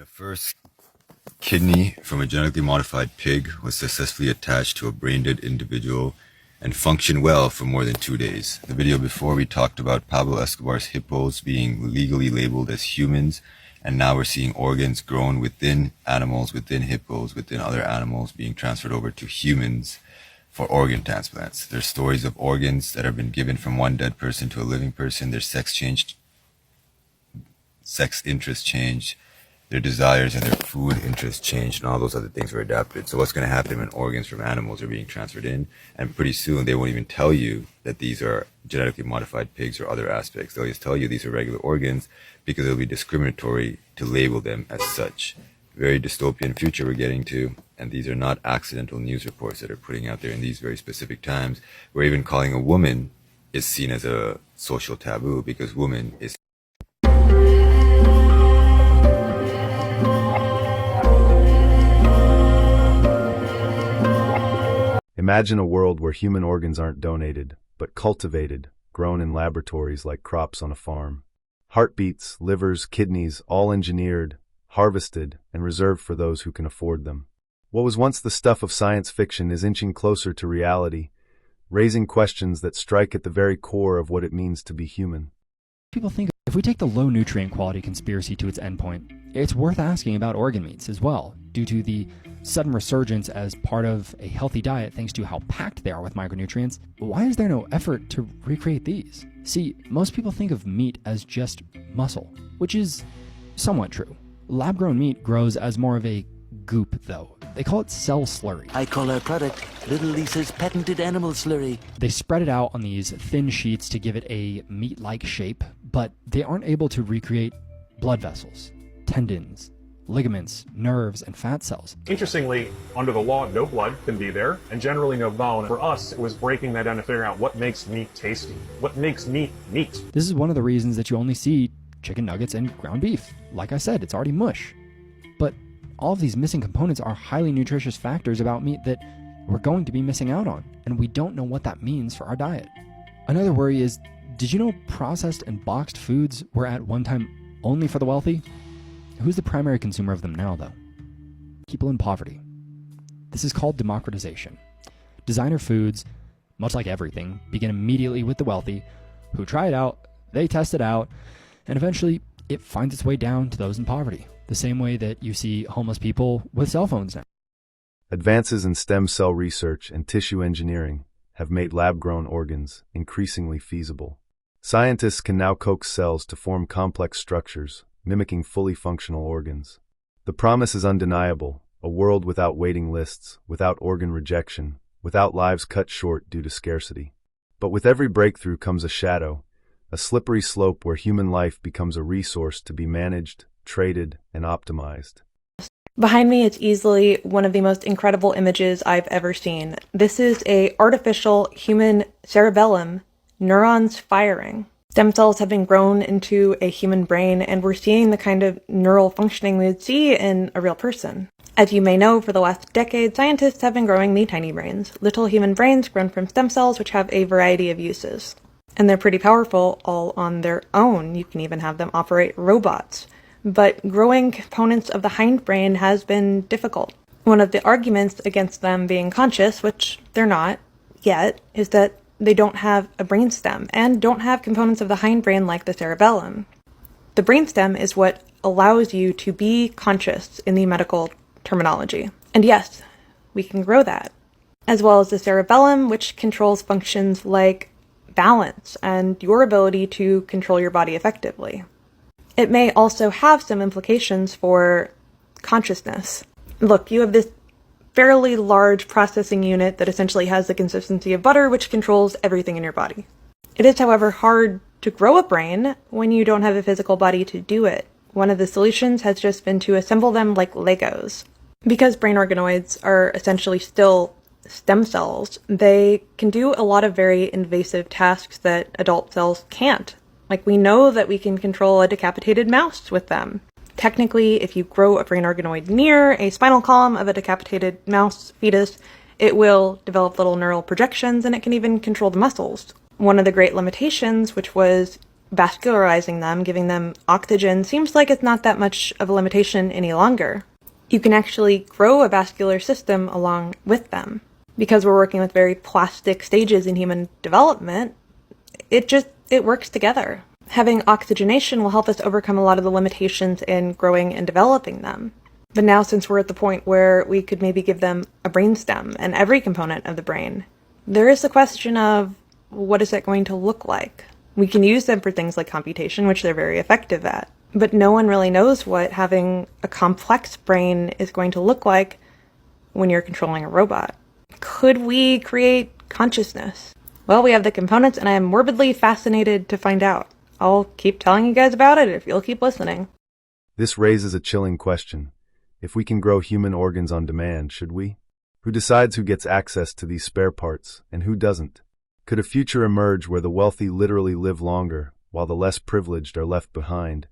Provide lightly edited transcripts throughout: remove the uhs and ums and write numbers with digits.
a first kidney from a genetically modified pig was successfully attached to a brain-dead individual and functioned well for more than 2 days. The video before, we talked about Pablo Escobar's hippos being legally labeled as humans, and now we're seeing organs grown within animals, within hippos, within other animals being transferred over to humans for organ transplants. There's stories of organs that have been given from one dead person to a living person. Their sex changed, sex interests changed, their desires and their food interests changed, and all those other things were adapted. So what's going to happen when organs from animals are being transferred in? And pretty soon they won't even tell you that these are genetically modified pigs or other aspects. They'll just tell you these are regular organs because it'll be discriminatory to label them as such. Very dystopian future we're getting to, and these are not accidental news reports that are putting out there in these very specific times, where even calling a woman is seen as a social taboo because woman is Imagine a world where human organs aren't donated, but cultivated, grown in laboratories like crops on a farm. Heartbeats, livers, kidneys, all engineered, harvested, and reserved for those who can afford them. What was once the stuff of science fiction is inching closer to reality, raising questions that strike at the very core of what it means to be human. People think if we take the low nutrient quality conspiracy to its endpoint, it's worth asking about organ meats as well, due to the sudden resurgence as part of a healthy diet thanks to how packed they are with micronutrients. Why is there no effort to recreate these? See, most people think of meat as just muscle, which is somewhat true. Lab-grown meat grows as more of a goop, though. They call it cell slurry. I call our product Little Lisa's patented animal slurry. They spread it out on these thin sheets to give it a meat-like shape, but they aren't able to recreate blood vessels, tendons, ligaments, nerves, and fat cells. Interestingly, under the law, no blood can be there, and generally no bone. For us, it was breaking that down to figure out what makes meat tasty. What makes meat meat? This is one of the reasons that you only see chicken nuggets and ground beef. Like I said, it's already mush. But all of these missing components are highly nutritious factors about meat that we're going to be missing out on, and we don't know what that means for our diet. Another worry is, did you know processed and boxed foods were at one time only for the wealthy? Who's the primary consumer of them now, though? People in poverty. This is called democratization. Designer foods, much like everything, begin immediately with the wealthy, who try it out, they test it out, and eventually it finds its way down to those in poverty, the same way that you see homeless people with cell phones now. Advances in stem cell research and tissue engineering have made lab-grown organs increasingly feasible. Scientists can now coax cells to form complex structures, mimicking fully functional organs. The promise is undeniable, a world without waiting lists, without organ rejection, without lives cut short due to scarcity. But with every breakthrough comes a shadow, a slippery slope where human life becomes a resource to be managed, traded, and optimized. Behind me is easily one of the most incredible images I've ever seen. This is an artificial human cerebellum, neurons firing. Stem cells have been grown into a human brain, and we're seeing the kind of neural functioning we would see in a real person. As you may know, for the last decade, scientists have been growing the tiny brains, little human brains grown from stem cells, which have a variety of uses. And they're pretty powerful all on their own. You can even have them operate robots. But growing components of the hindbrain has been difficult. One of the arguments against them being conscious, which they're not yet, is that they don't have a brainstem and don't have components of the hindbrain like the cerebellum. The brainstem is what allows you to be conscious in the medical terminology. And yes, we can grow that, as well as the cerebellum, which controls functions like balance and your ability to control your body effectively. It may also have some implications for consciousness. Look, you have this fairly large processing unit that essentially has the consistency of butter, which controls everything in your body. It is, however, hard to grow a brain when you don't have a physical body to do it. One of the solutions has just been to assemble them like Legos. Because brain organoids are essentially still stem cells, they can do a lot of very invasive tasks that adult cells can't. Like, we know that we can control a decapitated mouse with them. Technically, if you grow a brain organoid near a spinal column of a decapitated mouse fetus, it will develop little neural projections, and it can even control the muscles. One of the great limitations, which was vascularizing them, giving them oxygen, seems like it's not that much of a limitation any longer. You can actually grow a vascular system along with them. Because we're working with very plastic stages in human development, it works together. Having oxygenation will help us overcome a lot of the limitations in growing and developing them. But now, since we're at the point where we could maybe give them a brainstem and every component of the brain, there is the question of, what is that going to look like? We can use them for things like computation, which they're very effective at. But no one really knows what having a complex brain is going to look like when you're controlling a robot. Could we create consciousness? Well, we have the components, and I am morbidly fascinated to find out. I'll keep telling you guys about it if you'll keep listening. This raises a chilling question. If we can grow human organs on demand, should we? Who decides who gets access to these spare parts and who doesn't? Could a future emerge where the wealthy literally live longer, while the less privileged are left behind,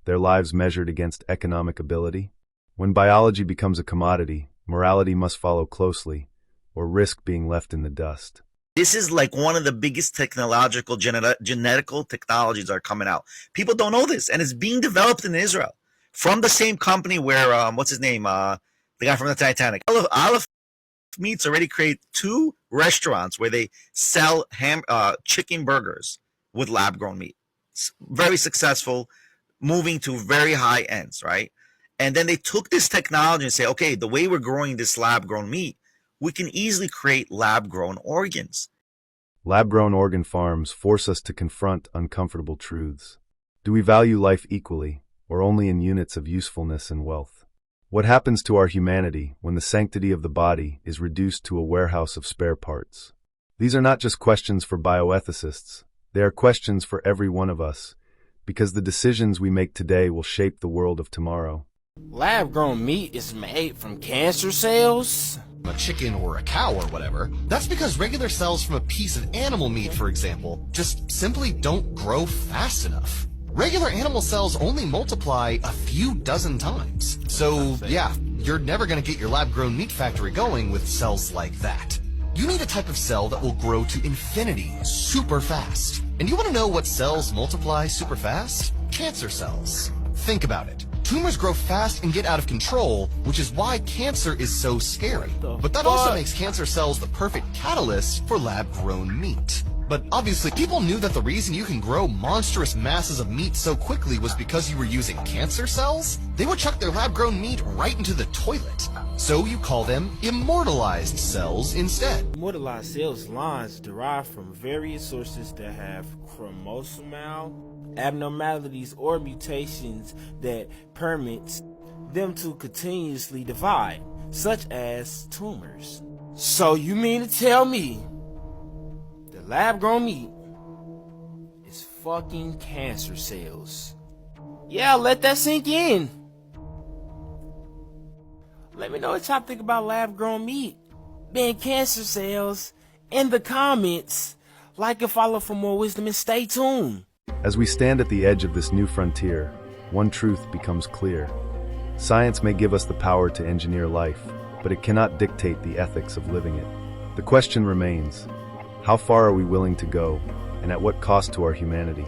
their lives measured against economic ability? When biology becomes a commodity, morality must follow closely, or risk being left in the dust. This is like one of the biggest technological, genetical technologies that are coming out. People don't know this, and it's being developed in Israel from the same company where, what's his name? The guy from the Titanic. Aleph Meats already create 2 restaurants where they sell chicken burgers with lab-grown meat. It's very successful, moving to very high ends, right? And then they took this technology and say, okay, the way we're growing this lab-grown meat, we can easily create lab-grown organs. Lab-grown organ farms force us to confront uncomfortable truths. Do we value life equally, or only in units of usefulness and wealth? What happens to our humanity when the sanctity of the body is reduced to a warehouse of spare parts? These are not just questions for bioethicists. They are questions for every one of us, because the decisions we make today will shape the world of tomorrow. Lab-grown meat is made from cancer cells? A chicken or a cow or whatever. That's because regular cells from a piece of animal meat, for example, just simply don't grow fast enough. Regular animal cells only multiply a few dozen times. So yeah, you're never going to get your lab-grown meat factory going with cells like that. You need a type of cell that will grow to infinity super fast. And you want to know what cells multiply super fast? Cancer cells. Think about it. Tumors grow fast and get out of control, which is why cancer is so scary. But that also makes cancer cells the perfect catalyst for lab-grown meat. But obviously, people knew that the reason you can grow monstrous masses of meat so quickly was because you were using cancer cells. They would chuck their lab-grown meat right into the toilet. So you call them immortalized cells instead. Immortalized cells lines derived from various sources that have chromosomal abnormalities or mutations that permits them to continuously divide, such as tumors. So you mean to tell me the lab-grown meat is fucking cancer cells? Yeah, let that sink in. Let me know what y'all think about lab-grown meat being cancer cells in the comments. Like and follow for more wisdom and stay tuned. As we stand at the edge of this new frontier, one truth becomes clear. Science may give us the power to engineer life, but it cannot dictate the ethics of living it. The question remains, how far are we willing to go, and at what cost to our humanity?